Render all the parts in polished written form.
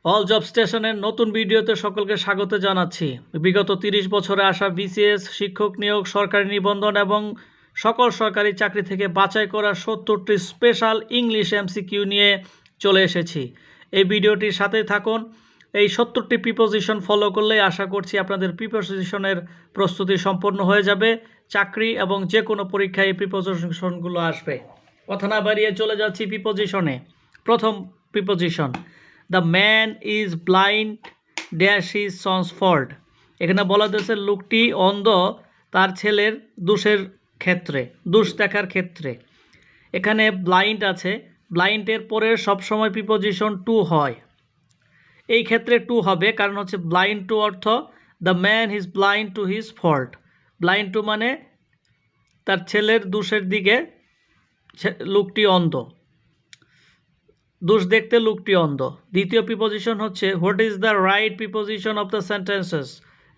All job স্টেশনের নতুন ভিডিওতে সকলকে স্বাগত জানাচ্ছি। বিগত 30 বছরে আসা বিসিএস, শিক্ষক নিয়োগ, সরকারি নিবন্ধন এবং সকল সরকারি চাকরি থেকে বাছাই করা 70টি স্পেশাল ইংলিশ এমসিকিউ নিয়ে চলে এসেছি। এই ভিডিওটির সাথেই থাকুন। এই 70টি প্রিপোজিশন ফলো করলেই আশা করছি আপনাদের প্রিপোজিশনের প্রস্তুতি সম্পন্ন হয়ে যাবে। চাকরি এবং যে কোনো পরীক্ষায় এই প্রিপোজিশনগুলো আসবে। কথা না বাড়িয়ে চলে যাচ্ছি প্রিপোজিশনে। প্রথম preposition, the man is blind dash is son's fault. এখানে বলা হয়েছে লোকটি অন্ধ তার ছেলের দোষের ক্ষেত্রে, দোষ দেখার ক্ষেত্রে। এখানে ব্লাইন্ড আছে, ব্লাইন্ডের পরে সবসময় প্রিপোজিশন টু হয়। এই ক্ষেত্রে টু হবে, কারণ হচ্ছে ব্লাইন্ড টু অর্থ the man is blind to his fault. Blind to মানে তার ছেলের দোষের দিকে লোকটি অন্ধ, দোষ দেখতে লোকটি অন্ধ। দ্বিতীয় প্রিপোজিশন হচ্ছে what is the right preposition of the sentences.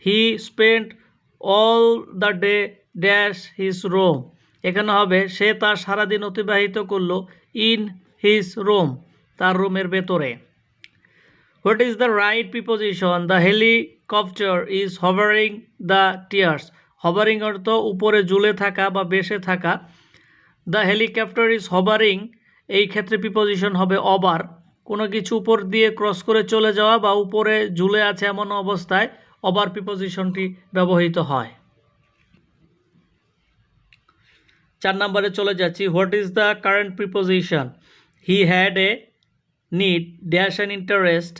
He spent all the day dash his room. এখানে হবে সে তার সারাদিন অতিবাহিত করলো ইন হিজ রোম, তার রুমের ভেতরে। What is the right preposition, the helicopter is hovering the tears. Hovering অর্থ উপরে ঝুলে থাকা বা বেসে থাকা। দ্য হেলিকপ্টার ইজ হভারিং, এই ক্ষেত্রে প্রিপোজিশন হবে ওভার। কোনো কিছু উপর দিয়ে ক্রস করে চলে যাওয়া বা উপরে ঝুলে আছে এমন অবস্থায় ওভার প্রিপোজিশনটি ব্যবহৃত হয়। 4 নম্বরে চলে যাচ্ছি, what is the correct preposition. He had a need dash an interest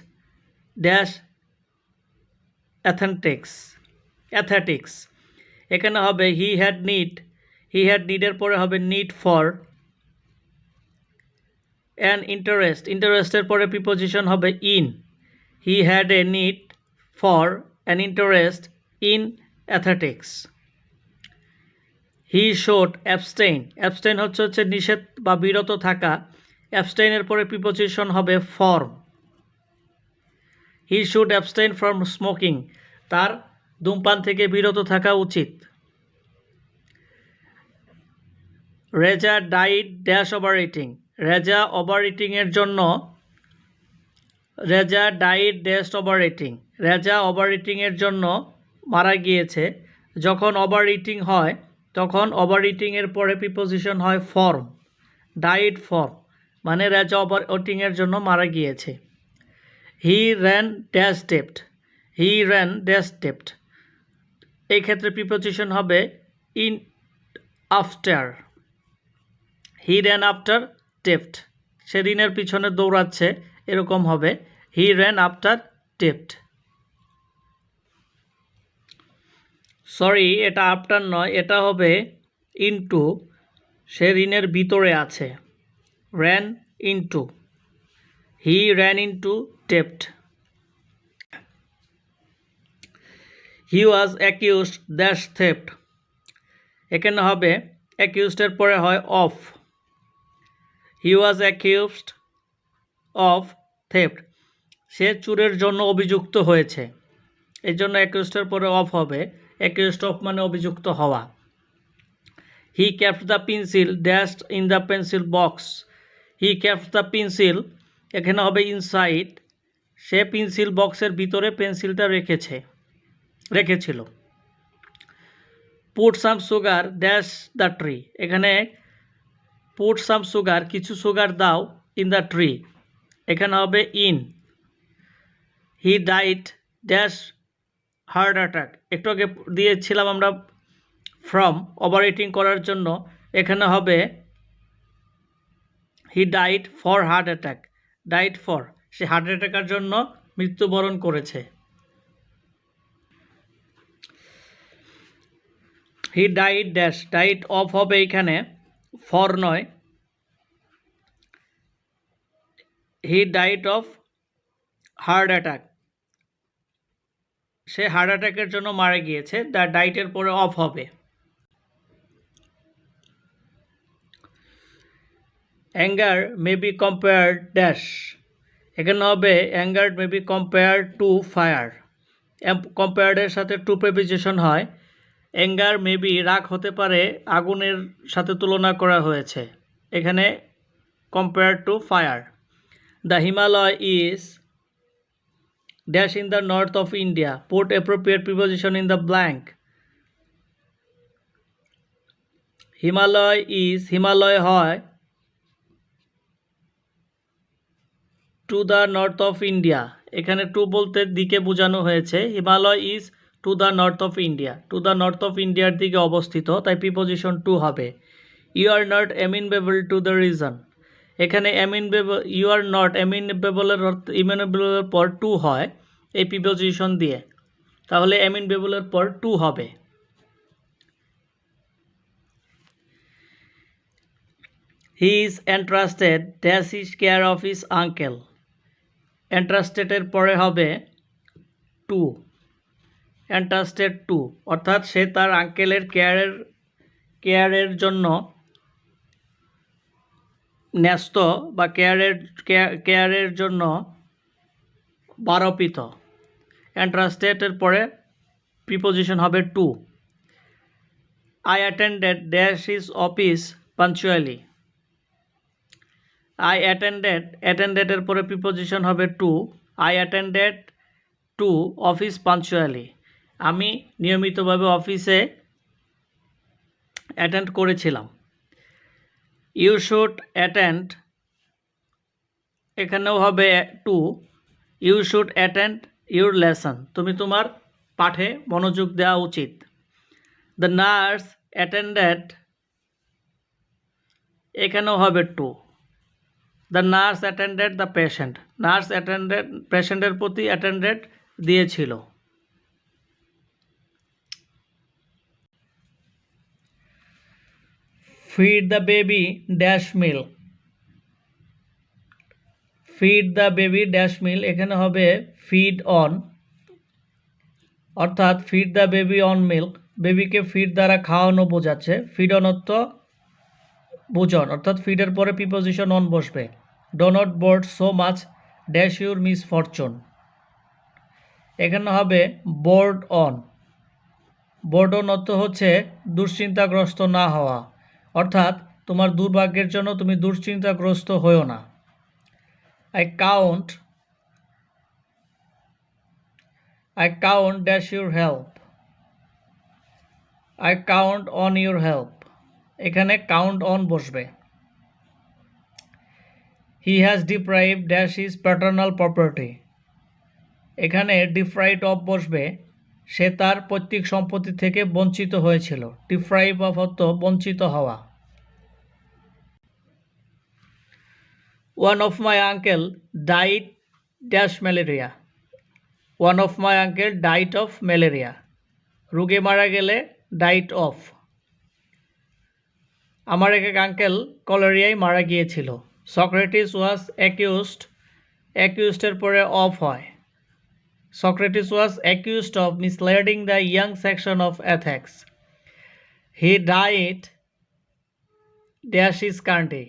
dash athletics. এখানে হবে হি হ্যাড নিডের পরে হবে নিড ফর অ্যান ইন্টারেস্টের পরে প্রিপোজিশন হবে in. He had a need for an interest in athletics. He should abstain হচ্ছে নিষেধ বা বিরত থাকা। অ্যাবস্টেইনের পরে প্রিপোজিশন হবে from. He should abstain from smoking, তার ধূমপান থেকে বিরত থাকা উচিত। Reza died dash over eating. Reza over ইটিংয়ের জন্য Reza died dash over eating. Reza over ইটিংয়ের জন্য মারা গিয়েছে। যখন ওভার ইটিং হয় তখন ওভার ইটিংয়ের পরে প্রিপোজিশন হয় ফর্ম, ডাইড ফর্ম, মানে রেজা ওভার ইটিংয়ের জন্য মারা গিয়েছে। হি র্যান ড্যাশ ডেপ্ট। হি র্যান ড্যাশ ডেপ্ট, এই ক্ষেত্রে প্রিপোজিশন হবে in after. He ran after ডেপ্ট, সে ঋণের পিছনে দৌড়াচ্ছে, এরকম হবে হি র্যান আফটার ডেপ্ট। সরি, এটা আফটার নয়, এটা হবে ইনটু, সে ঋণের ভিতরে আছে। Ran into, he ran into ডেপ্ট। He was accused dash theft. এখানে হবে অ্যাকিউজডের পরে হয় of. He was accused of theft, সে চুরের জন্য অভিযুক্ত হয়েছে, এই জন্য অ্যাকিউজডের পরে অফ হবে। অ্যাকিউজড অফ মানে অভিযুক্ত হওয়া। হি kept the pencil dash in the pencil box. He kept the pencil, এখানে হবে ইনসাইড, সে পেন্সিল বক্সের ভিতরে পেন্সিলটা রেখেছিল। Put some sugar dash the tree. এখানে পুট সাম সুগার, কিছু সুগার দাও, ইন দ্য ট্রি, এখানে হবে in. He died dash heart attack, একটু আগে দিয়েছিলাম আমরা ফ্রম ওভার ইটিং করার জন্য, এখানে হবে he died for heart attack. Died for, সে হার্ট অ্যাটাকের জন্য মৃত্যুবরণ করেছে। He died dash, died of হবে এখানে, ফর নয়। He died of heart attack, সে হার্ট অ্যাটাকের জন্য মারা গিয়েছে, দ্য ডাইটের পরে অফ হবে। Anger may be compared dash, এখানে হবে anger may be compared to fire. কম্পেয়ার্ডের সাথে টু প্রিপোজিশন হয়। অ্যাঙ্গার মে বি, রাগ হতে পারে, আগুনের সাথে তুলনা করা হয়েছে, এখানে compared to fire. The Himalaya is dash in the north of India. Put appropriate preposition in the blank. Himalaya হয় to the north of India. এখানে টু বলতে দিকে বোঝানো হয়েছে। Himalaya is to the north of India, to the north of ইন্ডিয়ার দিকে অবস্থিত, তাই প্রিপোজিশন টু হবে। You are not amenable to the reason. এখানে ইউ আর নট ইমিনেবলের পর টু হয় এই প্রিপোজিশন দিয়ে, তাহলে অ্যামিনেবলের পর টু হবে। He is entrusted dash is care of his uncle. এন্ট্রাস্টেডের পরে হবে টু, এন্ট্রাস্টেড টু, অর্থাৎ সে তার আঙ্কেলের কেয়ারের জন্য ন্যস্ত বা কেয়ারের জন্য বারোপিত। এন্ট্রাস্টেডের পরে প্রিপোজিশন হবে to. I attended dash is office punctually. I অ্যাটেন্ডেডের পরে প্রিপোজিশন হবে to. I attended to office punctually. আমি নিয়মিতভাবে অফিসে অ্যাটেন্ড করেছিলাম। ইউ শুড অ্যাটেন্ড, এখানেও হবে to. You should attend your lesson, তুমি তোমার পাঠে মনোযোগ দেওয়া উচিত। দ্য নার্স অ্যাটেন্ডেড, এখানেও হবে to. The nurse attended the patient, nurse attended পেশেন্টের প্রতি অ্যাটেন্ডেড দিয়েছিল। Feed the baby dash meal. Feed the baby dash meal, এখানে হবে ফিড অন, অর্থাৎ feed the baby on milk, বেবিকে ফিড দ্বারা খাওয়ানো বোঝাচ্ছে। ফিড অন অর্থ বুঝন, অর্থাৎ ফিডের পরে প্রিপোজিশন অন বসবে। Do not brood so much dash your misfortune, এখানে হবে বোর্ড অন। বোর্ড অন অর্থ হচ্ছে দুশ্চিন্তাগ্রস্ত না হওয়া, অর্থাৎ তোমার দুর্ভাগ্যের জন্য তুমি দুশ্চিন্তাগ্রস্ত হয়েও না। I count dash your help. I count on your help, এখানে count on বসবে। He has deprived dash his paternal property, এখানে deprived of বসবে, সে তার পৈতৃক সম্পত্তি থেকে বঞ্চিত হয়েছিল। deprive of অর্থ বঞ্চিত হওয়া। One of my uncle died dash malaria. One of my uncle died of malaria, রোগে মারা গেলে died of। আমার এক আঙ্কেল কলেরিয়ায় মারা গিয়েছিল। সক্রেটিস ওয়াজ অ্যাকিউজড, অ্যাকিউজডের পরে অফ হয়। Socrates was accused of misleading the young section of Athens. He died dash his country.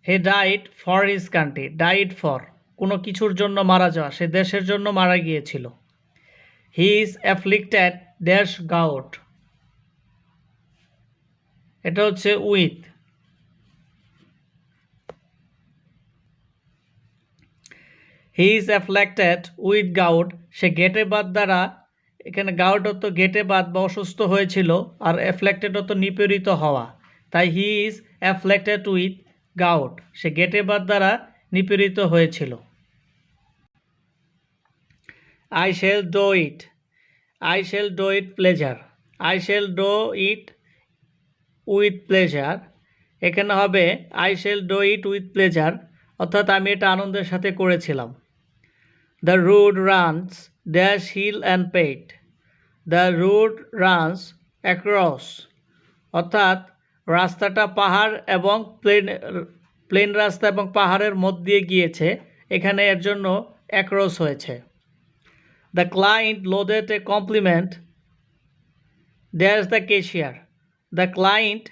He died for his country, died for কোনো কিছুর জন্য মারা যাওয়া, সে দেশের জন্য মারা গিয়েছিল। He is afflicted dash gout, এটা হচ্ছে with. He is afflicted with gout, সে গেটে বাত দ্বারা, এখানে গাউট অর্থ গেটে বাত বা অসুস্থ হয়েছিল, আর অ্যাফ্লেক্টেড অর্থ নিপীড়িত হওয়া, তাই হি ইজ অ্যাফ্লেক্টেড উইথ গাউট, সে গেটে বাত দ্বারা নিপীড়িত হয়েছিল। I shall do it. I shall do it pleasure. I shall do it with pleasure, এখানে হবে I shall do it with pleasure, অর্থাৎ আমি এটা আনন্দের সাথে করেছিলাম। The road runs dash hill and paved. The road runs across, অর্থাৎ রাস্তাটা পাহাড় এবং প্লেন রাস্তা এবং পাহাড়ের মধ্য দিয়ে গিয়েছে, এখানে এর জন্য অ্যাক্রস হয়েছে। The client loaded a compliment dash the cashier. The client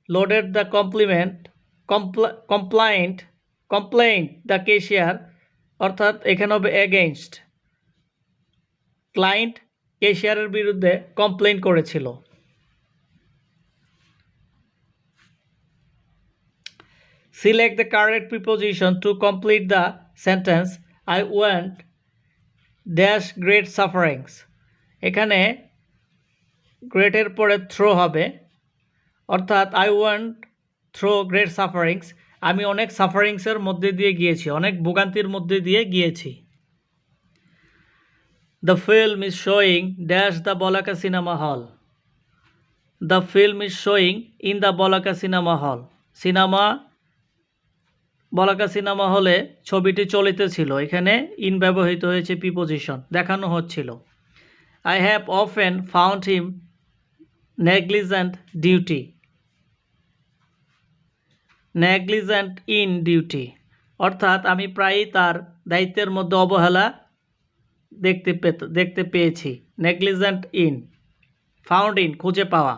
loaded the complaint the cashier, অর্থাৎ এখানে হবে against, ক্লায়েন্ট ক্যাশিয়ারের বিরুদ্ধে কমপ্লেইন করেছিল। Select the correct preposition to complete the sentence. I went dash great sufferings, এখানে গ্রেটের পরে through হবে, অর্থাৎ I went through great sufferings, আমি অনেক সাফারিংসের মধ্যে দিয়ে গিয়েছি, অনেক ভোগান্তির মধ্যে দিয়ে গিয়েছি। The film is showing dash the Balaka cinema hall, the film is showing in the Balaka cinema hall, Balaka cinema হলে ছবিটি চলিতেছিল, এখানে ইন ব্যবহৃত হয়েছে প্রিপোজিশন, দেখানো হচ্ছিল। I have often found him negligent duty, negligent in duty, অর্থাৎ আমি প্রায়ই তার দায়িত্বের মধ্যে অবহেলা দেখতে পেয়েছি। নেগলিজেন্ট ইন, ফাউন্ড ইন খুঁজে পাওয়া।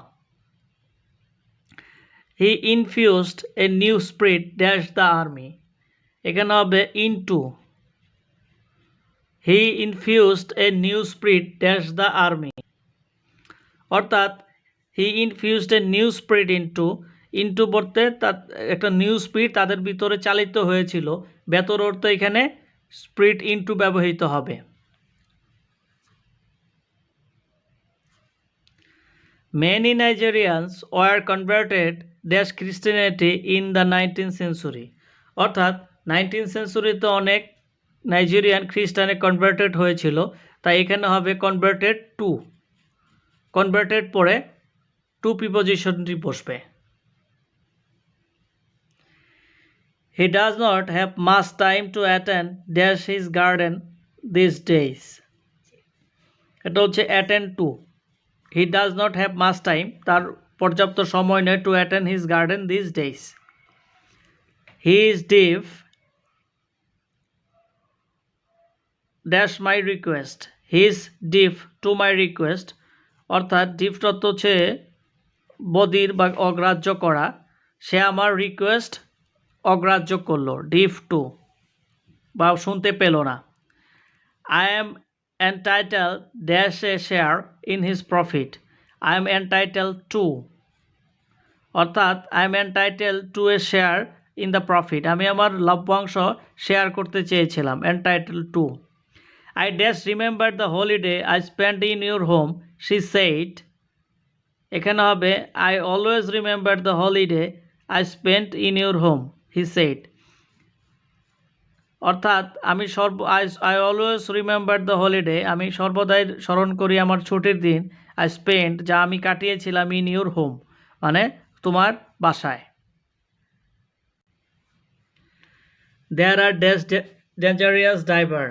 He infused a new spirit dash the army, এখানে হবে into, he infused a new spirit dash the army, অর্থাৎ he infused a new spirit into বলতে একটা নিউ স্পিরিট তাদের ভিতরে চালিত হয়েছিল, বেতর অর্থ এখানে স্পিরিট ইনটু ব্যবহৃত হবে। Many Nigerians were converted dash Christianity in the 19th century, অর্থাৎ 19th সেঞ্চুরিতে অনেক নাইজেরিয়ান খ্রিস্টানে কনভার্টেড হয়েছিল, তাই এখানে হবে কনভার্টেড টু, কনভার্টেড পরে টু প্রিপোজিশনটি বসবে। He does not have much time to attend dash his garden these days, এটা হচ্ছে attend to, he does not have much time, তার পর্যাপ্ত সময় নেই, to attend his garden these days. He is deaf dash my request, he is deaf to my request, অর্থাৎ ডিফ তত্ত্ব হচ্ছে বধির বা অগ্রাহ্য করা, সে আমার রিকোয়েস্ট অগ্রাহ্য করলো, ডিফ টু বা শুনতে পেল না। I am entitled dash a share in his profit, I am entitled to, অর্থাৎ I am entitled to a share in the profit, আমি আমার লভ্যাংশ শেয়ার করতে চেয়েছিলাম, entitled to. I dash remember the holiday I spent in your home, she said, এখানে হবে I always remember the holiday I spent in your home, he said, অর্থাৎ I always remember the holiday, আমি সর্বদাই স্মরণ করি আমার ছুটির দিন, I spent যা আমি কাটিয়েছিলাম in your home মানে তোমার বাসায়। There are dash dangerous diver,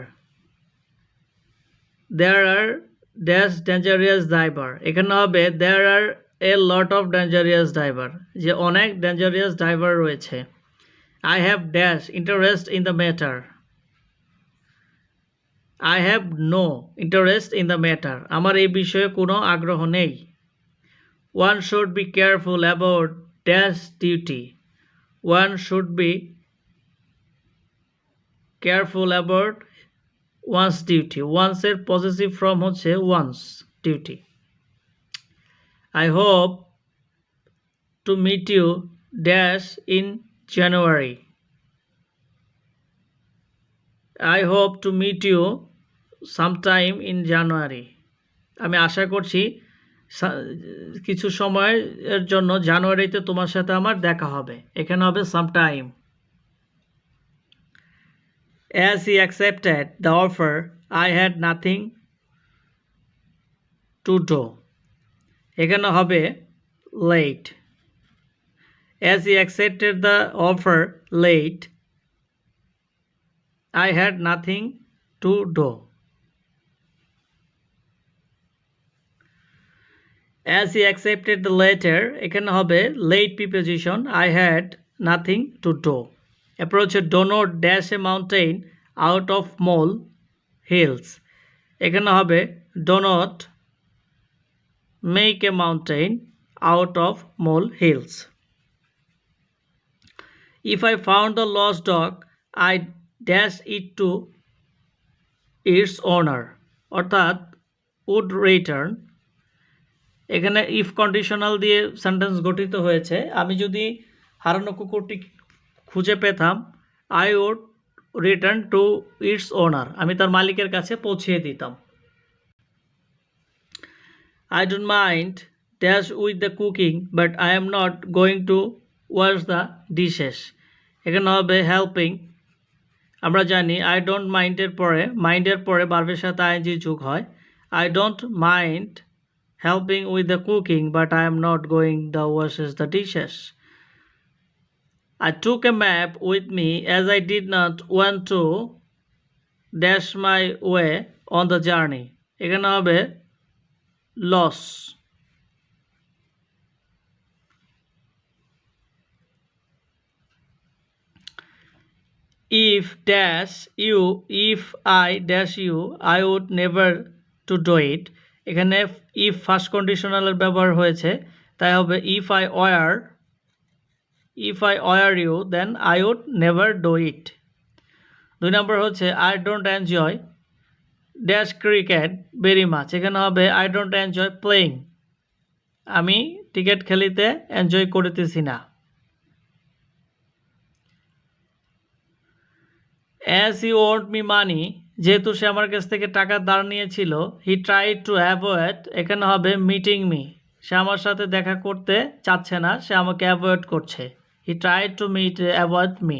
there are dash dangerous diver, এখানে হবে there are a lot of dangerous diver, যে অনেক dangerous diver রয়েছে। I have dash interest in the matter, I have no interest in the matter, আমার এই বিষয়ে কোনো আগ্রহ নেই। One should be careful about dash duty, one should be careful about one's duty, one's এর positive form হচ্ছে one's duty. I hope to meet you dash in January, I hope to meet you sometime in January, আমি আশা করছি কিছু সময়ের জন্য জানুয়ারিতে তোমার সাথে আমার দেখা হবে, এখানে হবে sometime. As he accepted the offer, I had nothing to do, এখানে হবে late. As he accepted the offer late, I had nothing to do. As he accepted the letter, এখানে হবে late preposition, I had nothing to do. Approach do not dash a mountain out of mole hills, এখানে হবে do not make a mountain out of mole hills. If I found the lost dog, I dash it to its owner, অর্থাৎ would return, এখানে if conditional দিয়ে sentence গঠিত হয়েছে, আমি যদি হারানো কুকুরটি খুঁজে পেতাম, I would return to its ওনার, আমি তার মালিকের কাছে পৌঁছিয়ে দিতাম। I don't mind dash with the cooking, but I am not going to wash the dishes. এখানে হবে হেল্পিং। আমরা জানি আই ডোন্ট মাইন্ডের পরে ভার্বের সাথে আইএনজি যোগ হয়। I don't mind helping with the cooking, but I am not going the washes the dishes. I took a map with me as I did not want to dash my way on the journey. এখানে হবে loss. If I dash you, I would never to do it. এখানে if first কন্ডিশনালের ব্যবহার হয়েছে, তাই হবে if I were you, then I would never do it. 2 নম্বর হচ্ছে I don't enjoy dash cricket very much. এখানে হবে I don't enjoy playing. আমি cricket খেলিতে enjoy করিতেছি না। As he owed me money, যেহেতু সে আমার কাছ থেকে টাকা ধার নিয়েছিল, he tried to avoid, এখানে হবে meeting me. সে আমার সাথে দেখা করতে চাচ্ছে না, সে আমাকে অ্যাভয়েড করছে। He tried to avoid me.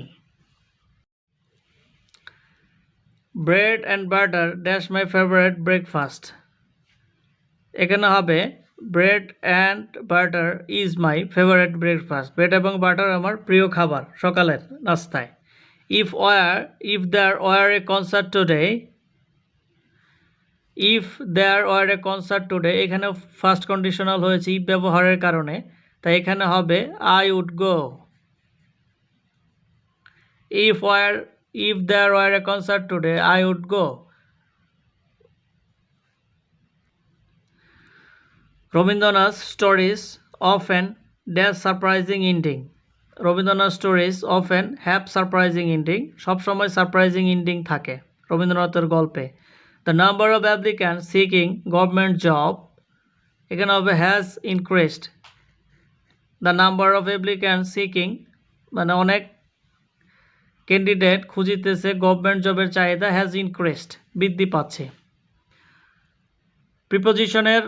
Bread and butter dash my favorite breakfast. এখানে হবে bread and butter is my favorite breakfast. Bread এবং বাটার আমার প্রিয় খাবার সকালের নাস্তায়। If there were a concert today, এখানে ফার্স্ট কন্ডিশনাল হয়েছে if ব্যবহারের কারণে, তাই এখানে হবে I would go. If there were a concert today, I would go. Rabindranath stories often dash surprising ending. Rabindranath stories often have surprising ending, সবসময় surprising ending থাকে রবীন্দ্রনাথের গল্পে। The number of applicant seeking government job, এখানে হবে has increased. The number of applicant seeking মানে অনেক candidate খুঁজিতেছে government জবের চাহিদা হ্যাজ ইনক্রিজড, বৃদ্ধি পাচ্ছে। প্রিপোজিশনের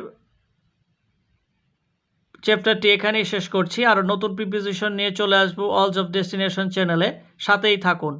চ্যাপ্টারটি এখানেই শেষ করছি। আর নতুন প্রিপোজিশন নিয়ে চলে আসবো অলস অফ ডেস্টিনেশন চ্যানেলে, সাথেই থাকুন।